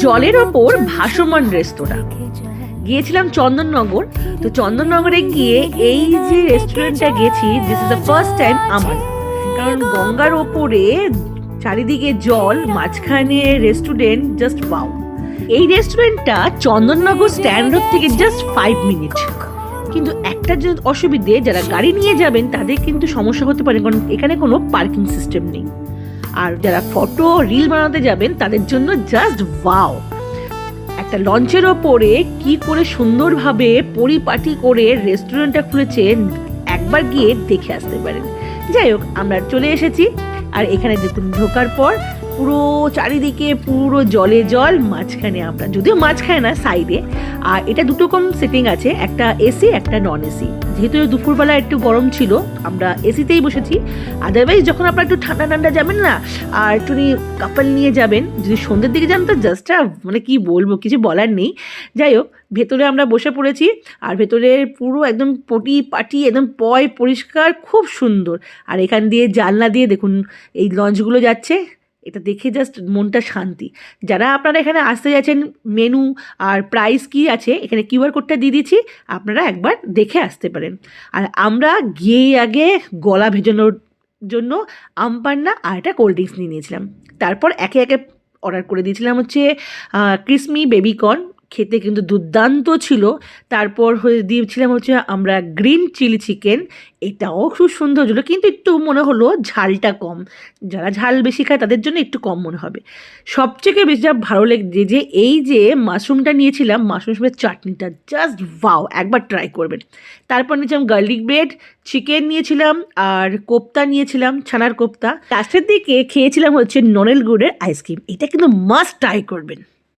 জলের ওপর ভাসমান রেস্তোরাঁ। গিয়েছিলাম চন্দননগর। তো চন্দননগরে গিয়ে এই যে রেস্টুরেন্টটা গেছি, this is the first time আমার। কারণ গঙ্গার ওপরে চারিদিকে জল, মাঝখানে রেস্টুরেন্ট, জাস্ট ওয়াও। এই রেস্টুরেন্টটা চন্দননগর স্ট্যান্ড রোড থেকে জাস্ট 5 মিনিট। কিন্তু একটা যে অসুবিধে, যারা গাড়ি নিয়ে যাবেন তাদের কিন্তু সমস্যা হতে পারে, কারণ এখানে কোনো পার্কিং সিস্টেম নেই। আর যারা ফটো রিল বানাতে যাবেন তাদের জন্য জাস্ট ওয়াও। একটা লঞ্চের ওপরে কি করে সুন্দরভাবে পরিপাটি করে রেস্টুরেন্টটা খুলেছেন, একবার গিয়ে দেখে আসতে পারেন। যাই হোক, আমরা চলে এসেছি। আর এখানে দেখুন, ঢোকার পর পুরো চারিদিকে পুরো জলে জল, মাঝখানে আমরা, যদিও মাঝখানে না, সাইডে। আর এটা দুটো রকম সেটিং আছে, একটা এসি একটা নন এসি। যেহেতু দুপুরবেলা একটু গরম ছিল, আমরা এসিতেই বসেছি। আদারওয়াইজ যখন আপনারা একটু ঠান্ডা ঠান্ডা যাবেন না, আর একটু কাপল নিয়ে যাবেন, যদি সন্ধ্যের দিকে যান তো জাস্ট মানে কি বলবো, কিছু বলার নেই। যাই হোক, ভেতরে আমরা বসে পড়েছি। আর ভেতরে পুরো একদম পাটি একদম পরিষ্কার, খুব সুন্দর। আর এখান দিয়ে জানলা দিয়ে দেখুন এই লঞ্চগুলো যাচ্ছে, এটা দেখে জাস্ট মনটা শান্তি। যারা আপনারা এখানে আসতে যাচ্ছেন, মেনু আর প্রাইস কি আছে এখানে কিউআর কোডটা দিয়ে দিচ্ছি, আপনারা একবার দেখে আসতে পারেন। আর আমরা গিয়ে আগে গলা ভেজানোর জন্য আমপান্না আর একটা কোল্ড ড্রিঙ্কস নিয়ে নিয়েছিলাম। তারপর একে একে অর্ডার করে দিয়েছিলাম হচ্ছে ক্রিসমি বেবিকর্ন, খেতে কিন্তু দুর্দান্ত ছিল। তারপর দিয়েছিলাম হচ্ছে আমরা গ্রিন চিলি চিকেন, এটাও খুব সুন্দর ছিল, কিন্তু একটু মনে হলো ঝালটা কম। যারা ঝাল বেশি খায় তাদের জন্য একটু কম মনে হবে। সবথেকে বেশি যা ভালো লেগেছে যে এই যে মাশরুমটা নিয়েছিলাম, মাশরুমের চাটনিটা জাস্ট ওয়াও, একবার ট্রাই করবেন। তারপর নিয়েছিলাম গার্লিক ব্রেড, চিকেন নিয়েছিলাম, আর কোপ্তা নিয়েছিলাম, ছানার কোপ্তা। লাস্টের দিকে খেয়েছিলাম হচ্ছে ননেল গুড়ের আইসক্রিম, এটা কিন্তু মাস্ট ট্রাই করবেন।